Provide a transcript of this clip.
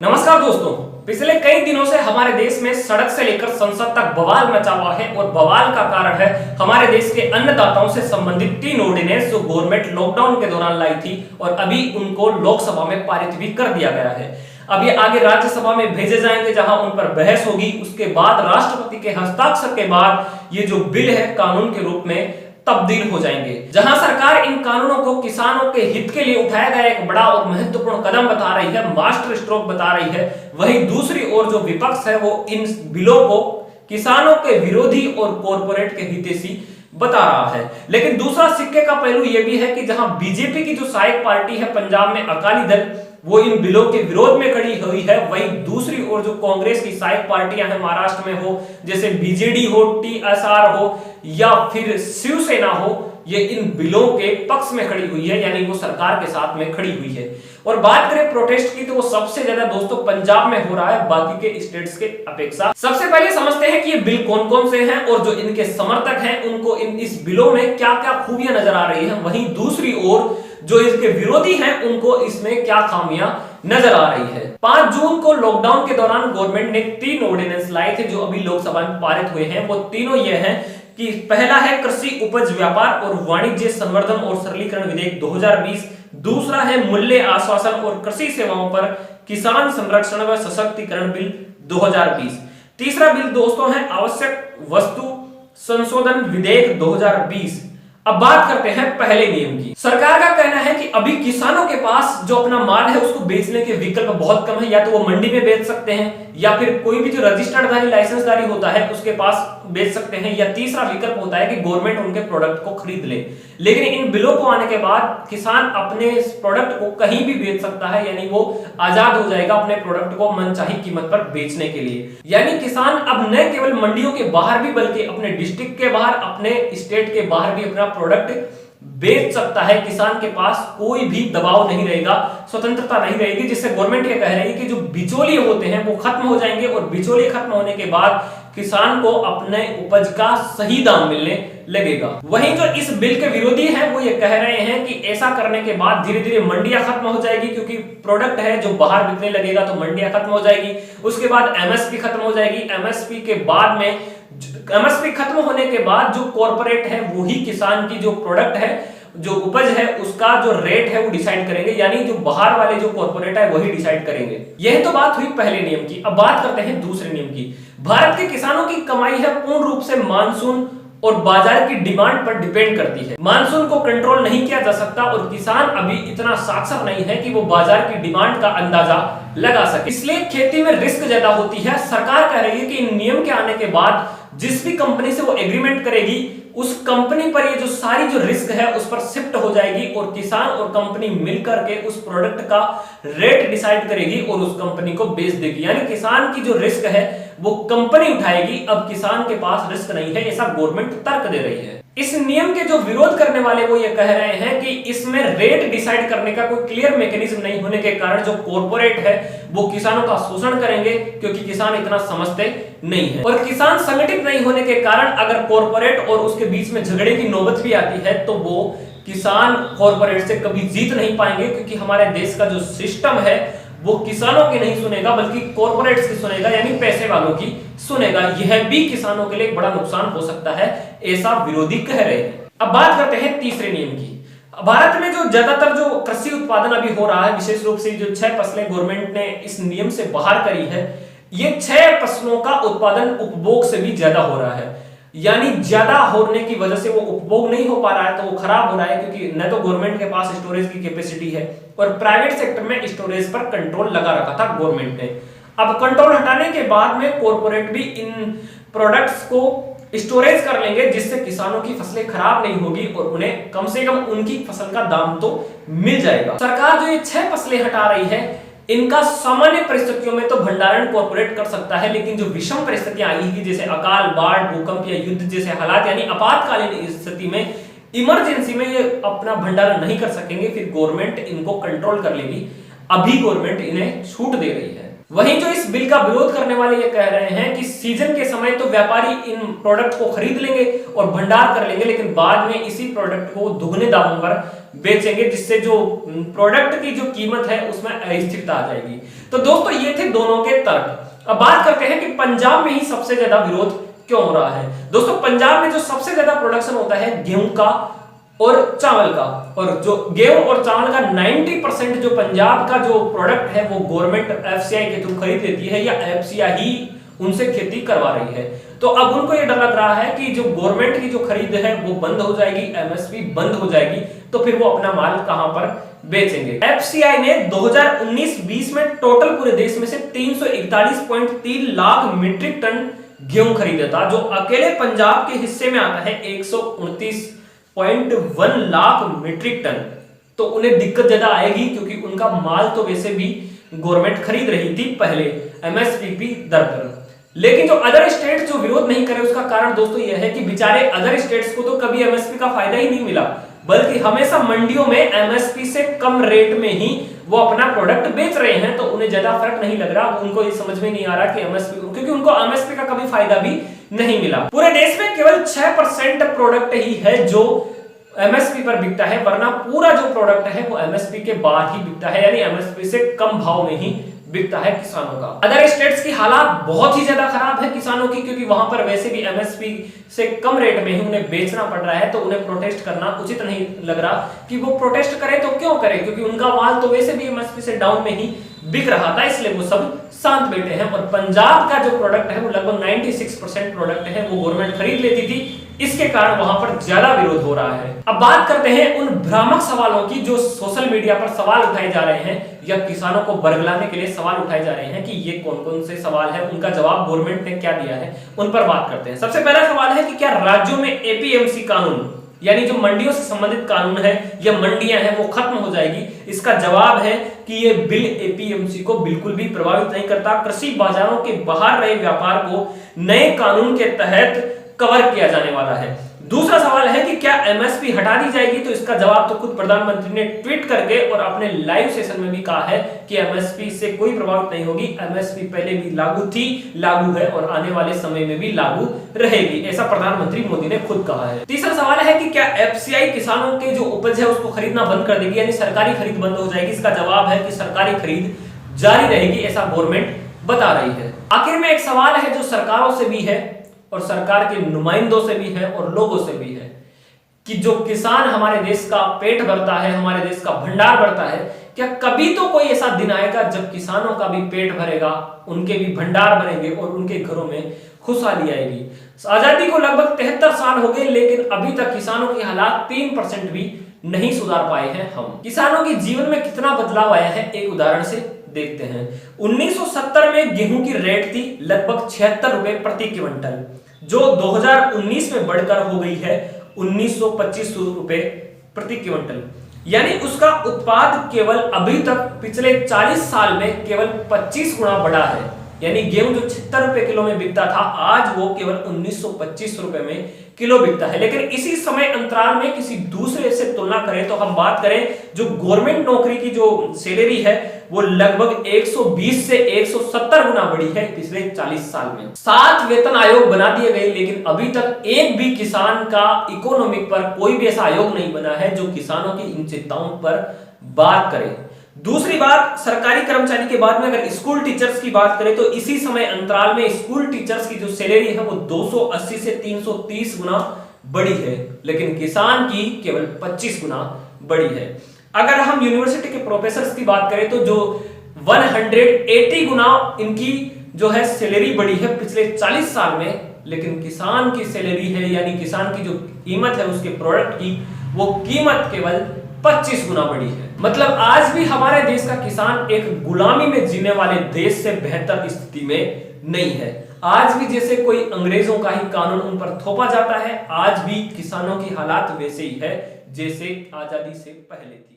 नमस्कार दोस्तों। पिछले कई दिनों से हमारे देश में सड़क से लेकर संसद तक बवाल मचा हुआ है और बवाल का कारण है हमारे देश के अन्नदाताओं से संबंधित 3 ऑर्डिनेंस जो गवर्नमेंट लॉकडाउन के दौरान लाई थी और अभी उनको लोकसभा में पारित भी कर दिया गया है। अब ये आगे राज्यसभा में भेजे जाएंगे जहां उन पर बहस होगी। उसके बाद राष्ट्रपति के हस्ताक्षर के बाद ये जो बिल है कानून के रूप में तब्दील हो जाएंगे। जहां सरकार इन कानूनों को किसानों के हित के लिए उठाया गया एक बड़ा और महत्वपूर्ण कदम बता रही है, मास्टर स्ट्रोक बता रही है, वहीं दूसरी ओर जो विपक्ष है वो इन बिलों को किसानों के विरोधी और कॉर्पोरेट के हितैषी बता रहा है। लेकिन दूसरा सिक्के का पहलू यह भी है कि जहां बीजेपी की जो सहायक पार्टी है पंजाब में अकाली दल, वो इन बिलों के विरोध में खड़ी हुई है, वहीं दूसरी ओर जो कांग्रेस की सहायक पार्टियां हैं महाराष्ट्र में हो, जैसे बीजेडी हो, टीएसआर हो या फिर शिवसेना हो, ये इन बिलों के पक्ष में खड़ी हुई है, यानी वो सरकार के साथ में खड़ी हुई है। और बात करें प्रोटेस्ट की तो वो सबसे ज्यादा दोस्तों पंजाब में हो रहा है बाकी के स्टेट्स के अपेक्षा। सबसे पहले समझते हैं कि ये बिल कौन कौन से हैं और जो इनके समर्थक हैं उनको इस बिलों में क्या क्या खूबियां नजर आ रही है, वहीं दूसरी ओर जो इसके विरोधी हैं उनको इसमें क्या खामियां नजर आ रही है। 5 जून को लॉकडाउन के दौरान गवर्नमेंट ने 3 ऑर्डिनेंस लाए थे जो अभी लोकसभा में पारित हुए हैं। वो तीनों ये हैं कि पहला है कृषि उपज व्यापार और वाणिज्य संवर्धन और सरलीकरण विधेयक 2020, दूसरा है मूल्य आश्वासन और कृषि सेवाओं पर किसान संरक्षण व सशक्तिकरण बिल 2020, तीसरा बिल दोस्तों है आवश्यक वस्तु संशोधन विधेयक 2020। अब बात करते हैं पहले नियम की। सरकार का कहना है कि अभी किसानों के पास जो अपना माल है उसको बेचने के विकल्प बहुत कम है, या तो वो मंडी में बेच सकते हैं या फिर कोई भी जो रजिस्टर्ड लाइसेंसधारी होता है उसके पास बेच सकते हैं, या तीसरा विकल्प होता है कि गवर्नमेंट उनके प्रोडक्ट को खरीद ले। लेकिन इन बिलों को आने के बाद किसान अपने प्रोडक्ट को कहीं भी बेच सकता है, यानी वो आजाद हो जाएगा अपने प्रोडक्ट को मनचाही कीमत पर बेचने के लिए। यानी किसान अब न केवल मंडियों के बाहर भी बल्कि अपने डिस्ट्रिक्ट के बाहर, अपने स्टेट के बाहर भी अपना प्रोडक्ट बेच सकता है। किसान के पास कोई भी दबाव नहीं रहेगा, स्वतंत्रता नहीं रहेगी, जिससे गवर्नमेंट ये कह रही है कि जो बिचौलिए होते हैं वो खत्म हो जाएंगे और बिचौलिए खत्म होने के बाद किसान को अपने उपज का सही दाम मिलने लगेगा। वहीं जो इस बिल के विरोधी हैं वो ये कह रहे हैं कि ऐसा करने के बाद धीरे धीरे मंडियां खत्म हो जाएगी, क्योंकि प्रोडक्ट है जो बाहर बिकने लगेगा तो मंडियां खत्म हो जाएगी। उसके बाद एमएसपी खत्म हो जाएगी, एमएसपी के बाद में एमएसपी खत्म होने के बाद जो कॉर्पोरेट है वही किसान की जो प्रोडक्ट है, जो उपज है उसका जो रेट है वो डिसाइड करेंगे, यानी जो बाहर वाले जो कॉर्पोरेट है वही डिसाइड करेंगे। यह तो बात हुई पहले नियम की। अब बात करते हैं दूसरे नियम की। भारत के किसानों की कमाई है पूर्ण रूप से मानसून और बाजार की डिमांड पर डिपेंड करती है। मानसून को कंट्रोल नहीं किया जा सकता और किसान अभी इतना साक्षर नहीं है कि वो बाजार की डिमांड का अंदाजा लगा सके, इसलिए खेती में रिस्क ज्यादा होती है। सरकार कह रही है कि इन नियम के आने के बाद जिस भी कंपनी से वो एग्रीमेंट करेगी उस कंपनी पर ये जो सारी जो रिस्क है उस पर शिफ्ट हो जाएगी और किसान और कंपनी मिलकर के उस प्रोडक्ट का रेट डिसाइड करेगी और उस कंपनी को बेच देगी। यानी किसान की जो रिस्क है वो कंपनी उठाएगी, अब किसान के पास रिस्क नहीं है, ऐसा गवर्नमेंट तर्क दे रही है। इस नियम के जो विरोध करने वाले वो ये कह रहे हैं कि इसमें रेट डिसाइड करने का कोई क्लियर मैकेनिज्म नहीं होने के कारण जो कॉर्पोरेट है वो किसानों का शोषण करेंगे, क्योंकि किसान इतना समझते नहीं है। और किसान संगठित नहीं होने के कारण अगर कॉर्पोरेट और उसके बीच में झगड़े की नौबत भी आती है तो वो किसान कॉर्पोरेट से कभी जीत नहीं पाएंगे, क्योंकि हमारे देश का जो सिस्टम है वो किसानों की नहीं सुनेगा बल्कि कॉर्पोरेट्स की सुनेगा, यानी पैसे वालों की सुनेगा। यह भी किसानों के लिए बड़ा नुकसान हो सकता है, ऐसा विरोधी कह रहे हैं। अब बात करते हैं तीसरे नियम की। भारत में जो ज्यादातर जो कृषि उत्पादन अभी हो रहा है, विशेष रूप से जो 6 फसलें गवर्नमेंट ने इस नियम से बाहर करी है, ये 6 फसलों का उत्पादन उपभोग से भी ज्यादा हो रहा है। यानी ज्यादा होने की वजह से वो उपभोग नहीं हो पा रहा है तो वो खराब हो रहा है, क्योंकि न तो गवर्नमेंट के पास स्टोरेज की कैपेसिटी है और प्राइवेट सेक्टर में स्टोरेज पर कंट्रोल लगा रखा था गवर्नमेंट ने। अब कंट्रोल हटाने के बाद में कॉर्पोरेट भी इन प्रोडक्ट्स को स्टोरेज कर लेंगे, जिससे किसानों की फसलें खराब नहीं होगी और उन्हें कम से कम उनकी फसल का दाम तो मिल जाएगा। सरकार जो ये 6 फसलें हटा रही है इनका सामान्य परिस्थितियों में तो भंडारण कॉर्पोरेट कर सकता है, लेकिन जो विषम परिस्थितियां आएगी जैसे अकाल, बाढ़, भूकंप या युद्ध जैसे हालात, यानी आपातकालीन स्थिति में, इमरजेंसी में ये अपना भंडारण नहीं कर सकेंगे, फिर गवर्नमेंट इनको कंट्रोल कर लेगी। अभी गवर्नमेंट इन्हें छूट दे रही है। वहीं जो इस इस बिल का विरोध करने वाले ये कह रहे हैं कि सीजन के समय तो व्यापारी इन प्रोडक्ट को खरीद लेंगे और भंडार कर लेंगे, लेकिन बाद में इसी प्रोडक्ट को दुगने दामों पर बेचेंगे, जिससे जो प्रोडक्ट की जो कीमत है उसमें अस्थिरता आ जाएगी। तो दोस्तों ये थे दोनों के तर्क। अब बात करते हैं कि पंजाब में ही सबसे ज्यादा विरोध क्यों हो रहा है। दोस्तों पंजाब में जो सबसे ज्यादा प्रोडक्शन होता है गेहूं का और चावल का, और जो गेहूं और चावल का 90% जो पंजाब का जो प्रोडक्ट है वो गवर्नमेंट एफसीआई के थ्रू खरीद लेती है या एफसीआई ही उनसे खेती करवा रही है। तो अब उनको ये डर लग रहा है कि जो गवर्नमेंट की जो खरीद है वो बंद हो जाएगी, एमएसपी बंद हो जाएगी, तो फिर वो अपना माल कहां पर बेचेंगे। एफसीआई ने 2019-20 में टोटल पूरे देश में से 341.3 लाख मीट्रिक टन गेहूं खरीदा था, जो अकेले पंजाब के हिस्से में आता है 129.1 लाख मीट्रिक टन। तो उन्हें दिक्कत ज्यादा आएगी क्योंकि उनका माल तो वैसे भी गवर्नमेंट खरीद रही थी पहले एमएसपी दर पर। लेकिन जो अदर स्टेट जो विरोध नहीं करे उसका कारण दोस्तों यह है कि बेचारे अदर स्टेट्स को तो कभी एमएसपी का फायदा ही नहीं मिला, बल्कि हमेशा मंडियों में एमएसपी से कम रेट में ही वो अपना प्रोडक्ट बेच रहे हैं, तो उन्हें ज्यादा फर्क नहीं लग रहा। उनको ये समझ में नहीं आ रहा कि एमएसपी, क्योंकि उनको एमएसपी का कभी फायदा भी नहीं मिला। पूरे देश में केवल 6% प्रोडक्ट ही है जो एमएसपी पर बिकता है, वरना पूरा जो प्रोडक्ट है वो एमएसपी के बाद ही बिकता है, यानी एमएसपी से कम भाव में ही बिकता है किसानों का। अदर स्टेट्स की हालात बहुत ही ज्यादा खराब है किसानों की, क्योंकि वहां पर वैसे भी एमएसपी से कम रेट में ही उन्हें बेचना पड़ रहा है, तो उन्हें प्रोटेस्ट करना उचित नहीं लग रहा कि वो प्रोटेस्ट करें। तो क्यों करें, क्योंकि उनका माल तो वैसे भी एमएसपी से डाउन में ही बिक रहा था, इसलिए वो सब शांत बैठे हैं। और पंजाब का जो प्रोडक्ट है वो लगभग 96% प्रोडक्ट है वो गवर्नमेंट खरीद लेती थी, इसके कारण वहां पर ज्यादा विरोध हो रहा है। अब बात करते हैं उन भ्रामक सवालों की जो सोशल मीडिया पर सवाल उठाए जा रहे हैं या किसानों को बरगलाने के लिए सवाल उठाए जा रहे हैं कि ये कौन कौन से सवाल है, उनका जवाब गवर्नमेंट ने क्या दिया है, उन पर बात करते हैं। सबसे पहला सवाल है कि क्या राज्यों में एपीएमसी कानून यानी जो मंडियों से संबंधित कानून है या मंडियां हैं वो खत्म हो जाएगी। इसका जवाब है कि ये बिल एपीएमसी को बिल्कुल भी प्रभावित नहीं करता। कृषि बाजारों के बाहर रहे व्यापार को नए कानून के तहत कवर किया जाने वाला है। दूसरा सवाल है कि क्या एमएसपी हटा दी जाएगी, तो इसका जवाब तो खुद प्रधानमंत्री ने ट्वीट करके और अपने लाइव सेशन में भी कहा है कि एमएसपी से कोई प्रभावित नहीं होगी। एमएसपी पहले भी लागू थी, लागू है और आने वाले समय में भी लागू रहेगी, ऐसा प्रधानमंत्री मोदी ने खुद कहा है। तीसरा सवाल है कि क्या एफसीआई किसानों के जो उपज है उसको खरीदना बंद कर देगी, यानी सरकारी खरीद बंद हो जाएगी। इसका जवाब है कि सरकारी खरीद जारी रहेगी, ऐसा गवर्नमेंट बता रही है। आखिर में एक सवाल है जो सरकारों से भी है और सरकार के नुमाइंदों से भी है और लोगों से भी है कि जो किसान हमारे देश का पेट भरता है, हमारे देश का भंडार भरता है, क्या कभी तो कोई ऐसा दिन आएगा जब किसानों का भी पेट भरेगा, उनके भी भंडार भरेंगे और उनके घरों में खुशहाली आएगी। आजादी को लगभग 73 साल हो गए, लेकिन अभी तक किसानों की हालात 3% भी नहीं सुधार पाए हैं। हम किसानों के जीवन में कितना बदलाव आया है एक उदाहरण से देखते हैं। 1970 में गेहूं की रेट थी लगभग 76 रुपए प्रति क्विंटल, जो 2019 में बढ़कर हो गई है 1925 रुपए प्रति क्विंटल, यानी उसका उत्पाद केवल अभी तक पिछले 40 साल में केवल 25 गुना बढ़ा है। यानी गेहूं जो 76 रुपए किलो में बिकता था, आज वो केवल 1925 रुपए में किलो बिकता है। लेकिन इसी समय अंतराल में किसी दूसरे से तुलना करें तो हम बात करें जो गवर्नमेंट नौकरी की जो सैलरी है वो लगभग 120 से 170 गुना बढ़ी है पिछले 40 साल में। 7 वेतन आयोग बना दिए गए, लेकिन अभी तक एक भी किसान का इकोनॉमिक पर कोई भी ऐसा आयोग नहीं बना है जो किसानों की इन चिंताओं पर बात करे। दूसरी बात, सरकारी कर्मचारी के बाद में अगर स्कूल टीचर्स की बात करें तो इसी समय अंतराल में स्कूल टीचर्स की जो सैलरी है वो 280 से 330 गुना बढ़ी है, लेकिन किसान की केवल 25 गुना बढ़ी है। अगर हम यूनिवर्सिटी के प्रोफेसर्स की बात करें तो जो 180 गुना इनकी जो है सैलरी बढ़ी है पिछले 40 साल में, लेकिन किसान की सैलरी है यानी किसान की जो कीमत है उसके प्रोडक्ट की, वो कीमत केवल 25 गुना बढ़ी है। मतलब आज भी हमारे देश का किसान एक गुलामी में जीने वाले देश से बेहतर स्थिति में नहीं है। आज भी जैसे कोई अंग्रेजों का ही कानून उन पर थोपा जाता है, आज भी किसानों की हालात वैसे ही है जैसे आजादी से पहले थी।